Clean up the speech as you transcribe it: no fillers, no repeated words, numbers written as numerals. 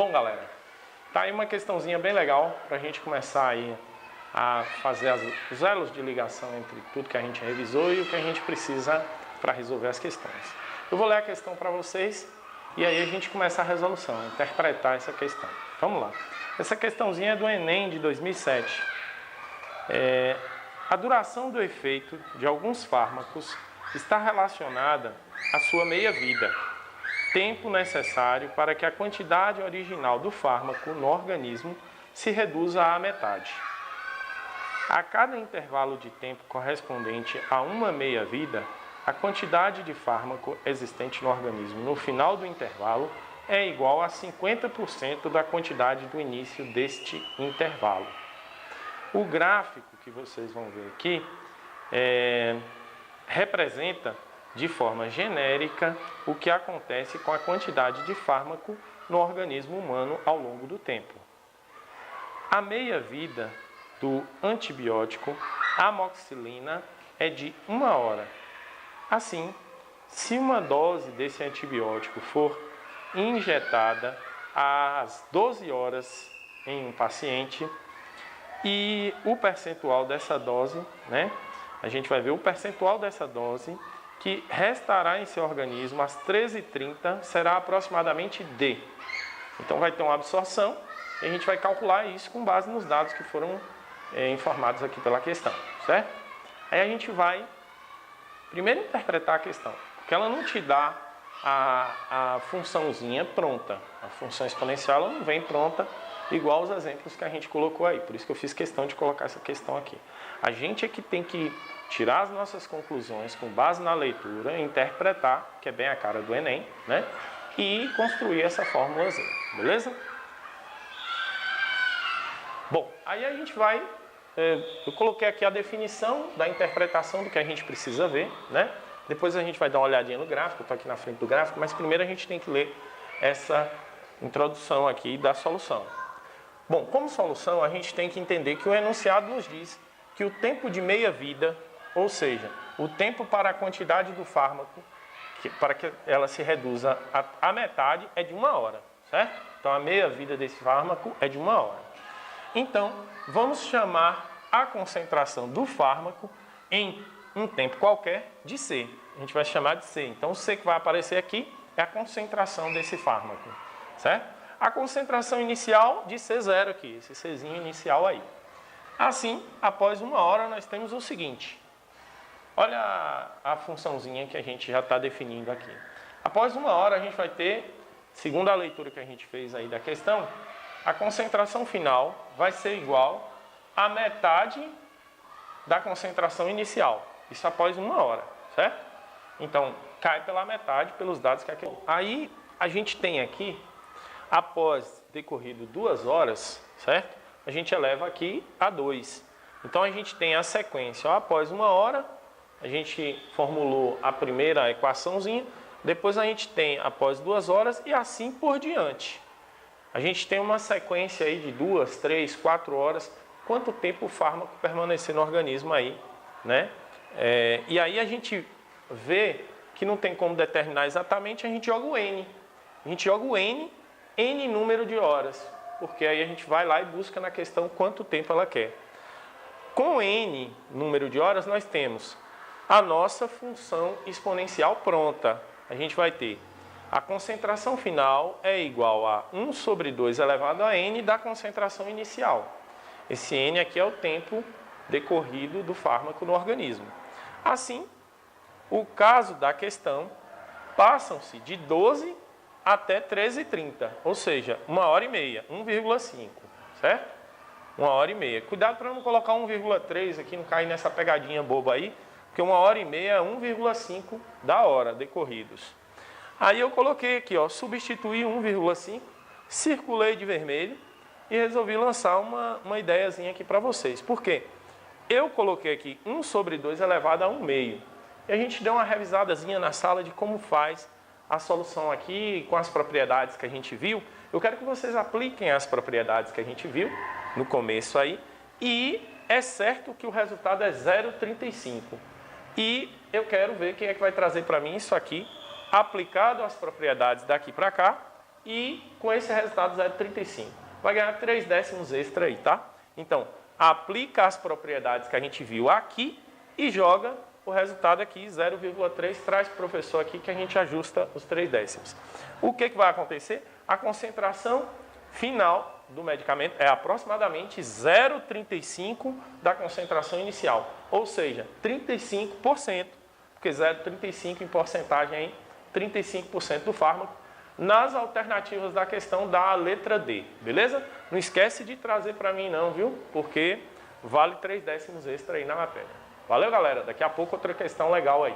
Bom, galera, tá aí uma questãozinha bem legal para a gente começar aí a fazer os elos de ligação entre tudo que a gente revisou e o que a gente precisa para resolver as questões. Eu vou ler a questão para vocês e aí a gente começa a resolução, a interpretar essa questão. Vamos lá. Essa questãozinha é do Enem de 2007. A duração do efeito de alguns fármacos está relacionada à sua meia-vida, tempo necessário para que a quantidade original do fármaco no organismo se reduza à metade. A cada intervalo de tempo correspondente a uma meia-vida, a quantidade de fármaco existente no organismo no final do intervalo é igual a 50% da quantidade do início deste intervalo. O gráfico que vocês vão ver aqui representa de forma genérica o que acontece com a quantidade de fármaco no organismo humano ao longo do tempo. A meia-vida do antibiótico amoxicilina é de 1 hora. Assim, se uma dose desse antibiótico for injetada às 12 horas em um paciente e o percentual dessa dose, a gente vai ver o percentual dessa dose que restará em seu organismo às 13h30 será aproximadamente D. Então vai ter uma absorção e a gente vai calcular isso com base nos dados que foram informados aqui pela questão, certo? Aí a gente vai primeiro interpretar a questão, porque ela não te dá a funçãozinha pronta. A função exponencial ela não vem pronta igual os exemplos que a gente colocou aí. Por isso que eu fiz questão de colocar essa questão aqui. A gente é que tem que tirar as nossas conclusões com base na leitura, interpretar, que é bem a cara do Enem, e construir essa fórmulazinha, beleza? Bom, aí a gente vai... eu coloquei aqui a definição da interpretação do que a gente precisa ver, Depois a gente vai dar uma olhadinha no gráfico, eu estou aqui na frente do gráfico, mas primeiro a gente tem que ler essa introdução aqui da solução. Bom, como solução, a gente tem que entender que o enunciado nos diz que o tempo de meia-vida, ou seja, o tempo para a quantidade do fármaco, para que ela se reduza à metade, é de 1 hora, certo? Então, a meia-vida desse fármaco é de 1 hora. Então, vamos chamar a concentração do fármaco em um tempo qualquer de C. A gente vai chamar de C. Então, o C que vai aparecer aqui é a concentração desse fármaco, certo? A concentração inicial de C0 aqui, esse Czinho inicial aí. Assim, após 1 hora, nós temos o seguinte. Olha a funçãozinha que a gente já está definindo aqui. Após 1 hora, a gente vai ter, segundo a leitura que a gente fez aí da questão, a concentração final vai ser igual à metade da concentração inicial. Isso após 1 hora, certo? Então, cai pela metade pelos dados que aqui. Aí, a gente tem aqui, após decorrido 2 horas, certo? A gente eleva aqui a 2. Então, a gente tem a sequência. Após 1 hora, a gente formulou a primeira equaçãozinha. Depois, a gente tem após 2 horas e assim por diante. A gente tem uma sequência aí de 2, 3, 4 horas. Quanto tempo o fármaco permanecer no organismo aí, e aí a gente vê que não tem como determinar exatamente, a gente joga o N. A gente joga o N número de horas, porque aí a gente vai lá e busca na questão quanto tempo ela quer. Com N número de horas, nós temos a nossa função exponencial pronta. A gente vai ter a concentração final é igual a 1 sobre 2 elevado a N da concentração inicial. Esse N aqui é o tempo decorrido do fármaco no organismo. Assim, o caso da questão, passam-se de 12 até 13h30, ou seja, 1h30, 1,5, certo? 1h30. Cuidado para não colocar 1,3 aqui, não cair nessa pegadinha boba aí, porque 1h30 é 1,5 da hora decorridos. Aí eu coloquei aqui, substituí 1,5, circulei de vermelho e resolvi lançar uma ideiazinha aqui para vocês. Por quê? Eu coloquei aqui 1 sobre 2 elevado a 1/2. E a gente deu uma revisadazinha na sala de como faz a solução aqui com as propriedades que a gente viu. Eu quero que vocês apliquem as propriedades que a gente viu no começo aí. E é certo que o resultado é 0,35. E eu quero ver quem é que vai trazer para mim isso aqui, aplicado às propriedades daqui para cá, e com esse resultado 0,35. Vai ganhar 3 décimos extra aí, tá? Então, aplica as propriedades que a gente viu aqui e joga o resultado aqui, 0,3, traz para o professor aqui que a gente ajusta os 3 décimos. O que vai acontecer? A concentração final do medicamento é aproximadamente 0,35 da concentração inicial, ou seja, 35%, porque 0,35 em porcentagem aí, 35% do fármaco, nas alternativas da questão da letra D, beleza? Não esquece de trazer para mim não, viu? Porque vale 3 décimos extra aí na matéria. Valeu, galera? Daqui a pouco outra questão legal aí.